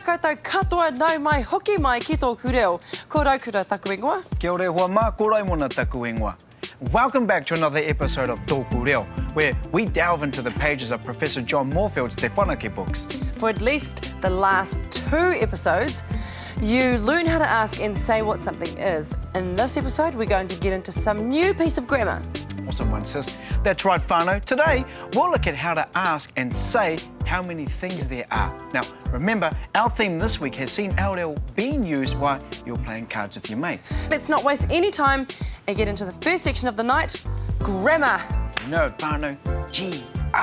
koutou katoa nau mai hoki mai ki tōku reo. Ko rau kura taku ingoa. Kia ora hoa mā, ko raimona taku ingoa. Welcome back to another episode of Tōku Reo, where we delve into the pages of Professor John Moorfield's Te Whanake books. For at least the last 2 episodes, you learn how to ask and say what something is. In this episode, we're going to get into some new piece of grammar. Awesome one, sis. That's right, whānau. Today, we'll look at how to ask and say how many things there are. Now, remember, our theme this week has seen ao reo being used while you're playing cards with your mates. Let's not waste any time and get into the first section of the night, grammar. You know, whānau, G-R-A-M-M-A-R.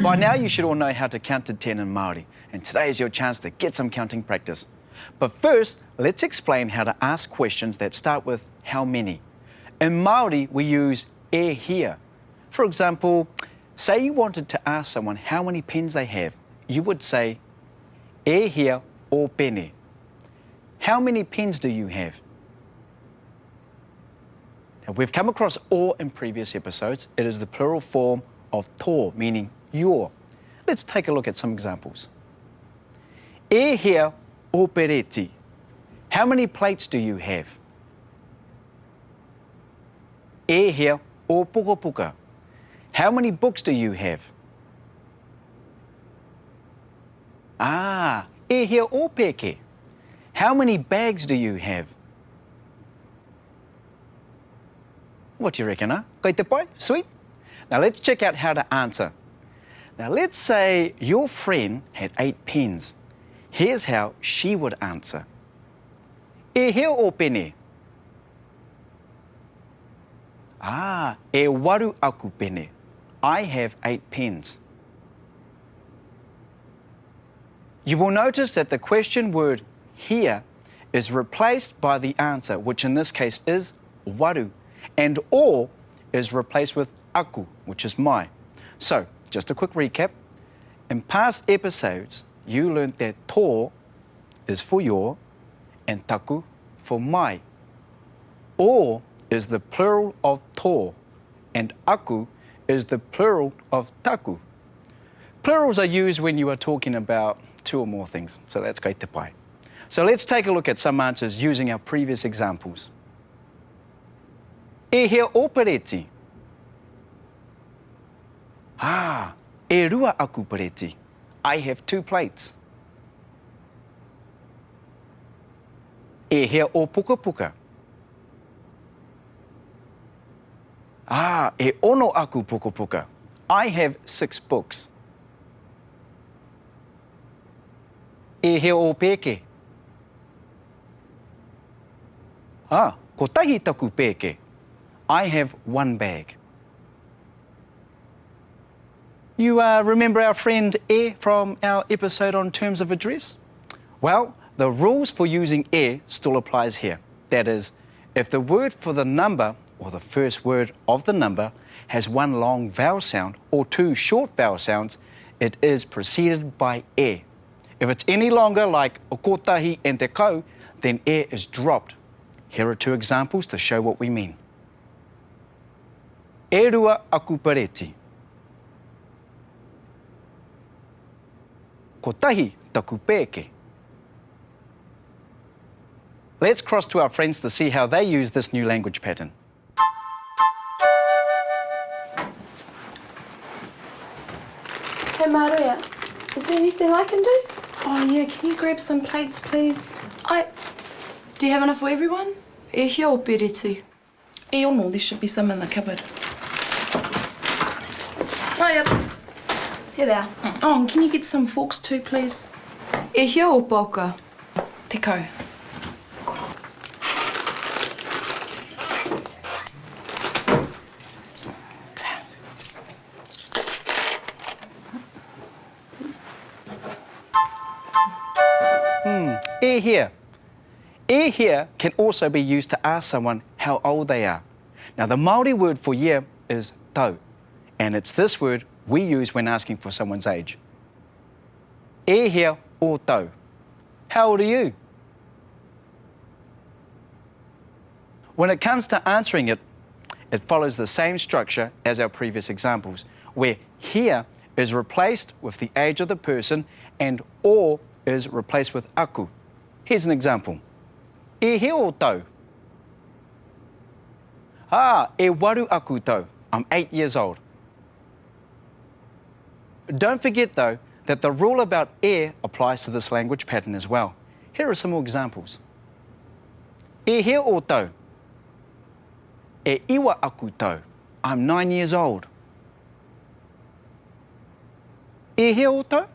By now, you should all know how to count to 10 in Māori, and today is your chance to get some counting practice. But first, let's explain how to ask questions that start with how many. In Māori, we use e here. For example, say you wanted to ask someone how many pens they have, you would say e here o pene. How many pens do you have? Now, we've come across or in previous episodes. It is the plural form of tō, meaning your. Let's take a look at some examples. E here o pereti. How many plates do you have? E here o puka. How many books do you have? E here o peke. How many bags do you have? What do you reckon, huh? Koi te pai? Sweet. Now let's check out how to answer. Now let's say your friend had 8 pens. Here's how she would answer. E here o pene. E waru aku pene. I have 8 pens. You will notice that the question word here is replaced by the answer, which in this case is waru, and o is replaced with aku, which is my. So, just a quick recap. In past episodes, you learned that tō is for your and taku for my. O is the plural of tō and aku is the plural of taku. Plurals are used when you are talking about 2 or more things, so that's kei te pai. So let's take a look at some answers using our previous examples. E here o pereti. E rua aku pereti. I have 2 plates. E here o puka. E ono aku puka. I have 6 books. E here o peke. Ko tahi taku peke. I have 1 bag. You remember our friend e from our episode on terms of address? Well, the rules for using e still applies here. That is, if the word for the number or the first word of the number has 1 long vowel sound or 2 short vowel sounds, it is preceded by e. If it's any longer, like o kotahi and te kau, then e is dropped. Here are 2 examples to show what we mean. E rua aku pereti. Ko tahi taku peke. Let's cross to our friends to see how they use this new language pattern. Hey Maria, is there anything I can do? Oh yeah, can you grab some plates, please? Do you have enough for everyone? E here o pereti. E ono, there should be some in the cupboard. Oh, yep. Here they are. Oh, and can you get some forks too, please? E here o poka. Te kau. E here. E here can also be used to ask someone how old they are. Now, the Māori word for year is tau, and it's this word we use when asking for someone's age. E here o tau. How old are you? When it comes to answering it, it follows the same structure as our previous examples, where here is replaced with the age of the person and or is replaced with aku. Here's an example. E he o tau. E waru aku tau. I'm 8 years old. Don't forget though that the rule about e applies to this language pattern as well. Here are some more examples. E he o tau. E iwa aku tau. I'm 9 years old. E he o tau?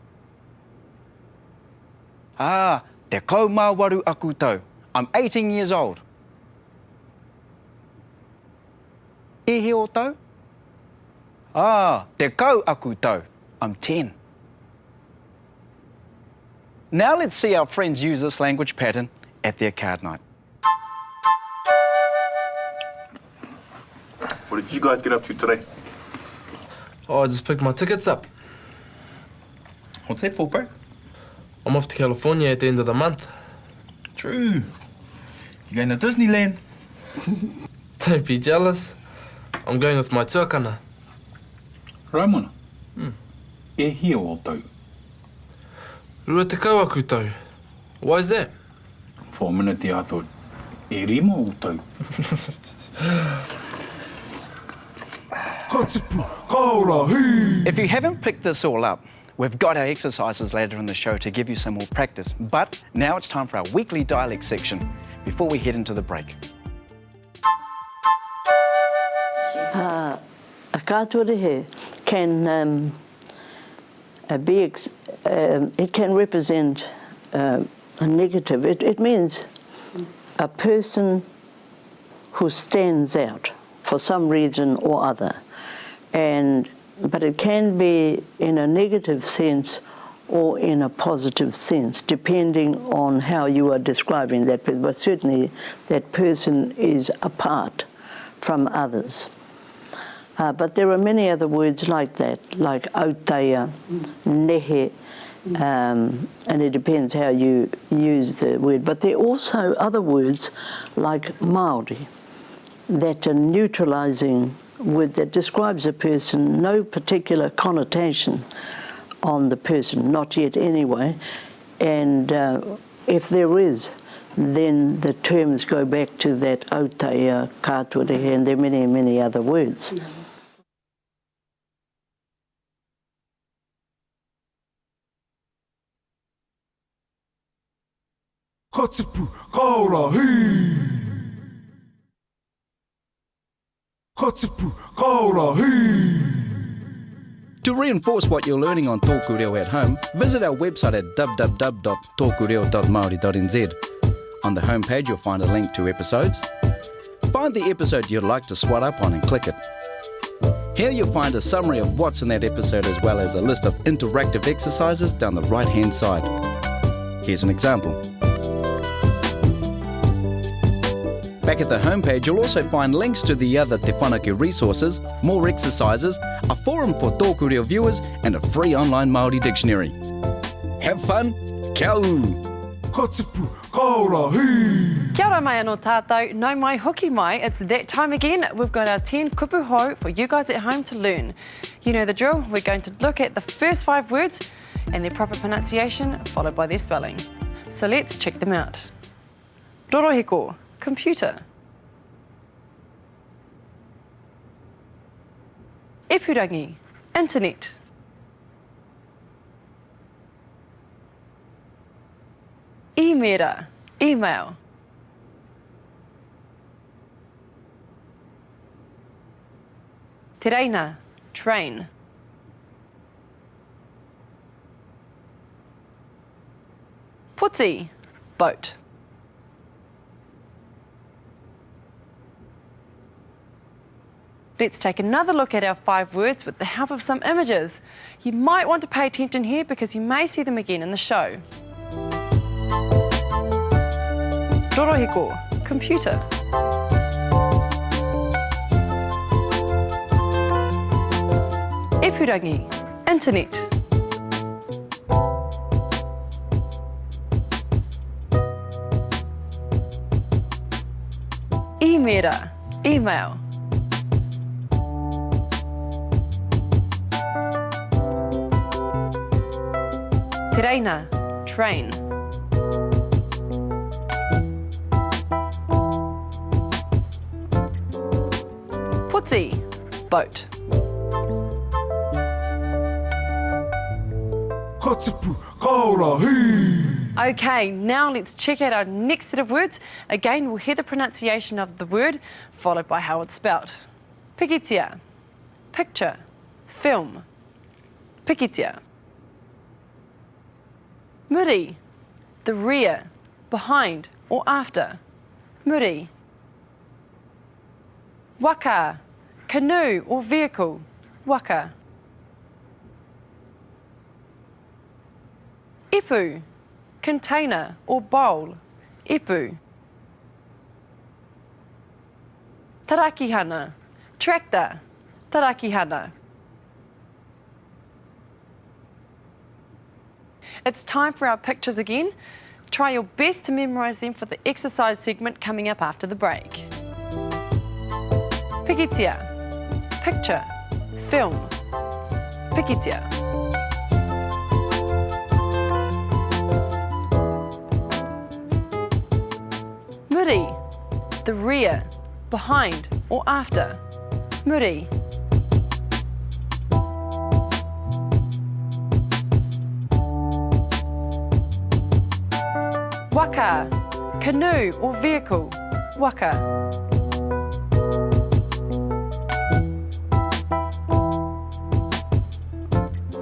Te kau mā waru aku tau. I'm 18 years old. E he o tau? Te kau aku tau. I'm 10. Now let's see our friends use this language pattern at their card night. What did you guys get up to today? Oh, I just picked my tickets up. What's that for, bro? I'm off to California at the end of the month. True. You going to Disneyland? Don't be jealous. I'm going with my tuakana. Raimona, e hia o tau. Rua te kau aku tau. Why is that? For a minute there I thought, e rima o tau. If you haven't picked this all up, we've got our exercises later in the show to give you some more practice. But now it's time for our weekly dialect section before we head into the break. A katoa he can it can represent a negative. It means a person who stands out for some reason or other. But it can be in a negative sense or in a positive sense, depending on how you are describing that person. But certainly that person is apart from others. But there are many other words like that, like autaia, nehe, and it depends how you use the word. But there are also other words like Māori, that's a neutralising word that describes a person, no particular connotation on the person, not yet anyway. And if there is, then the terms go back to that autaia, katoa, and there are many, many other words. Katipu, kaora, hii! Katipu, kaora, hii! To reinforce what you're learning on Tōku Reo at home, visit our website at www.tokureo.maori.nz. On the homepage, you'll find a link to episodes. Find the episode you'd like to swat up on and click it. Here you'll find a summary of what's in that episode as well as a list of interactive exercises down the right-hand side. Here's an example. Back at the homepage, you'll also find links to the other Te Whanake resources, more exercises, a forum for Tōku Reo viewers, and a free online Māori dictionary. Have fun! Kia ora! Katipu, kaora, hii! Kia ora mai anō tātou, nau mai hoki mai. It's that time again. We've got our 10 kupu hou for you guys at home to learn. You know the drill. We're going to look at the first 5 words and their proper pronunciation, followed by their spelling. So let's check them out. Rorohiko, computer. Ipurangi, internet. Imera, email. Te reina, train. Puti, boat. Let's take another look at our 5 words with the help of some images. You might want to pay attention here because you may see them again in the show. Rorohiko, computer. Ipurangi, internet. Imera, email. Te reina, train. Puti, boat. Ka tipu, ka ora, hei. Okay, now let's check out our next set of words. Again, we'll hear the pronunciation of the word, followed by how it's spelt. Pikitia, picture, film. Pikitia. Muri, the rear, behind or after. Muri. Waka, canoe or vehicle. Waka. Ipu, container or bowl. Ipu. Tarakihana, tractor. Tarakihana. It's time for our pictures again. Try your best to memorise them for the exercise segment coming up after the break. Pikitia, picture, film. Pikitia. Muri, the rear, behind or after. Muri. Waka, canoe or vehicle. Waka.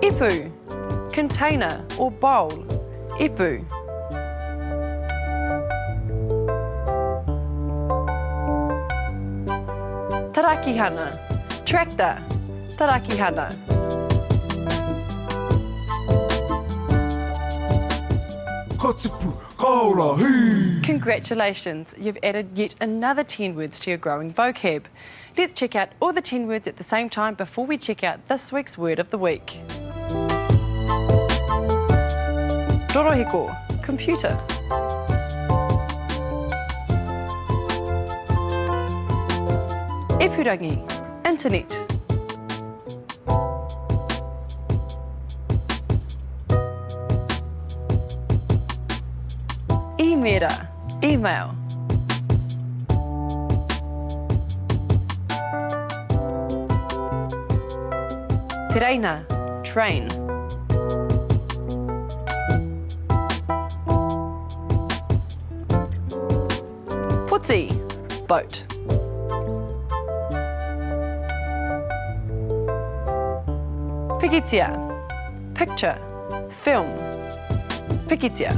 Ipu, container or bowl. Ipu. Tarakihana, tractor. Tarakihana. Ka tipu, ka ora, hei. Congratulations, you've added yet another 10 words to your growing vocab. Let's check out all the 10 words at the same time before we check out this week's word of the week. Rorohiko, computer. Ipurangi, internet. Imera, email. Te reina, train. Puti, boat. Pikitia, picture, film. Pikitia.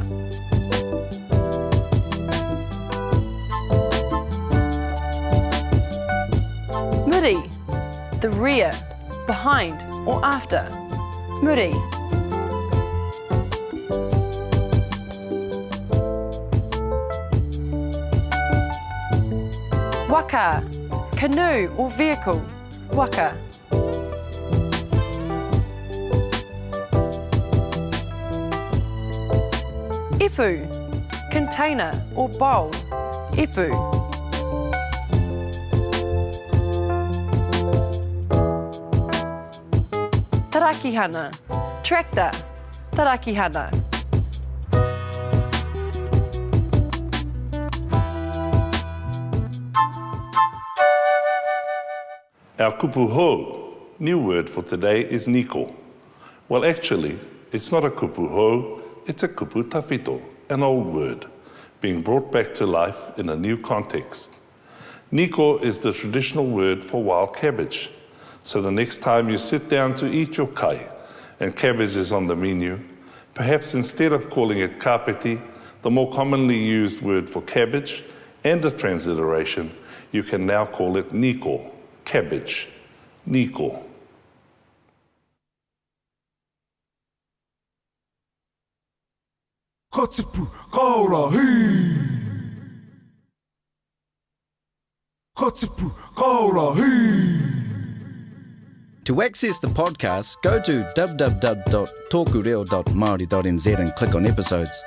Muri, the rear, behind or after. Muri. Waka, canoe or vehicle. Waka. Ipu, container or bowl. Ipu. Tarakihana, tractor. Tarakihana. Our kupu ho, new word for today, is niko. Well, actually, it's not a kupu ho, it's a kupu tawhito, an old word, being brought back to life in a new context. Niko is the traditional word for wild cabbage. So the next time you sit down to eat your kai and cabbage is on the menu, perhaps instead of calling it kapeti, the more commonly used word for cabbage, and a transliteration, you can now call it niko, cabbage, niko. Ka tipu, ka ora, hei. Ka tipu, ka ora, hei. To access the podcast, go to www.tokureo.maori.nz and click on episodes.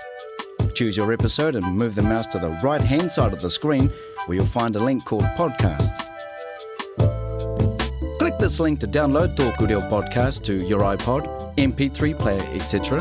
Choose your episode and move the mouse to the right-hand side of the screen where you'll find a link called Podcasts. Click this link to download Toku Reo Podcast to your iPod, MP3 player, etc.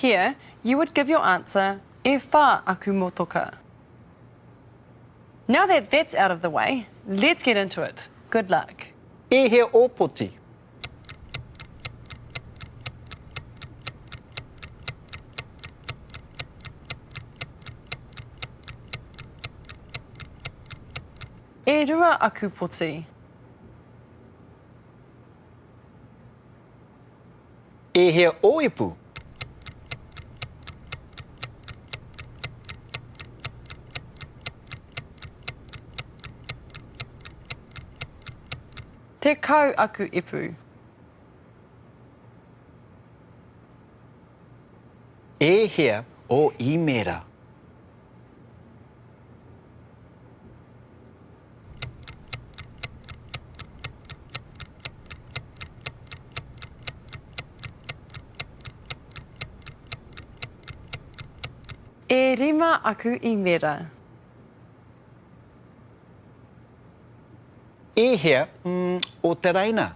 here, you would give your answer e whā aku motoka. Now that that's out of the way, let's get into it. Good luck. E he opoti. E rua aku poti. E he oipu. Te kau aku ipu. E he o I mera. E rima aku I mera. E he o te reina.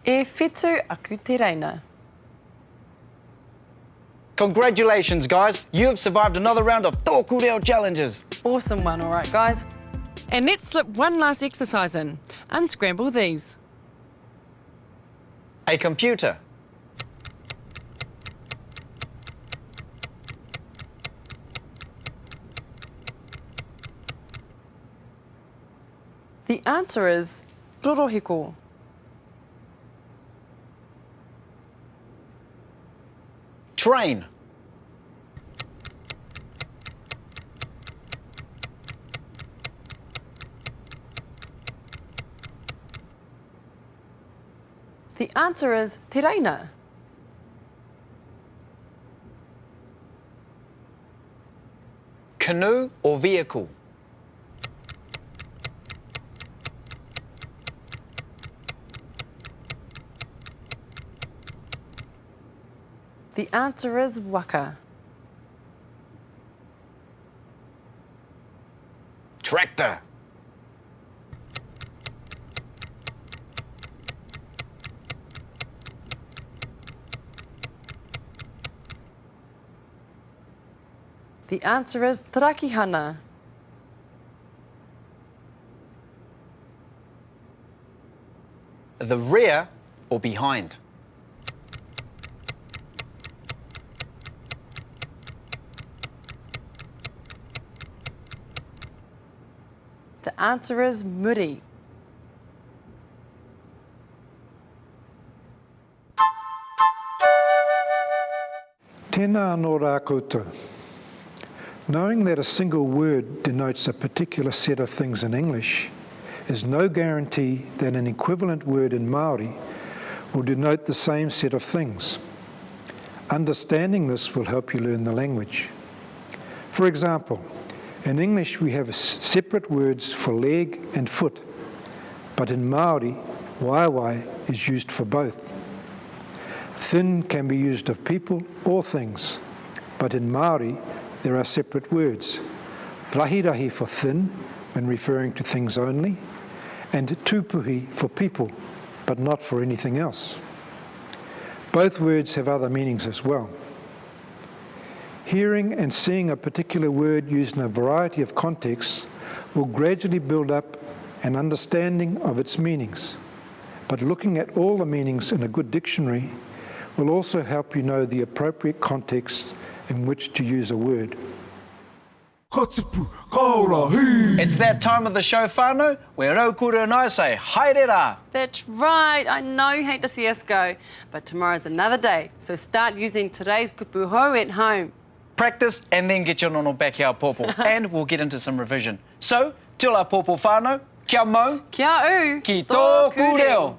E whitu aku te reina. Congratulations, guys. You have survived another round of Tōku Reo challenges. Awesome one, all right, guys. And let's slip one last exercise in. Unscramble these. A computer. The answer is rorohiko. Train. The answer is te reina. Canoe or vehicle. The answer is waka. Tractor. The answer is tarakihana. The rear or behind. The answer is muri. Tēnā anō rā koutou. Knowing that a single word denotes a particular set of things in English is no guarantee that an equivalent word in Māori will denote the same set of things. Understanding this will help you learn the language. For example, in English we have separate words for leg and foot, but in Māori, waiwai is used for both. Thin can be used of people or things, but in Māori there are separate words. Rahirahi for thin, when referring to things only, and tūpuhi for people, but not for anything else. Both words have other meanings as well. Hearing and seeing a particular word used in a variety of contexts will gradually build up an understanding of its meanings, but looking at all the meanings in a good dictionary will also help you know the appropriate context in which to use a word. It's that time of the show, whānau, where Raukura and I say, haere. That's right. I know you hate to see us go, but tomorrow's another day, so start using today's kupu hou at home. Practice and then get your nono back here, pōpō, and we'll get into some revision. So, tila pōpō whānau, kia mau, Kia u, ki tōku reo.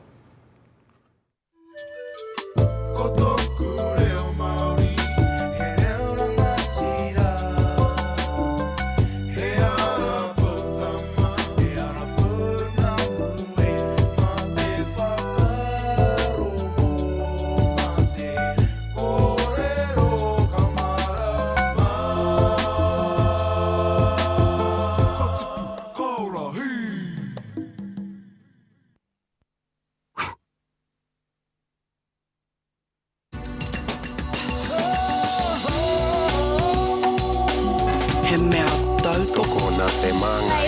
te manga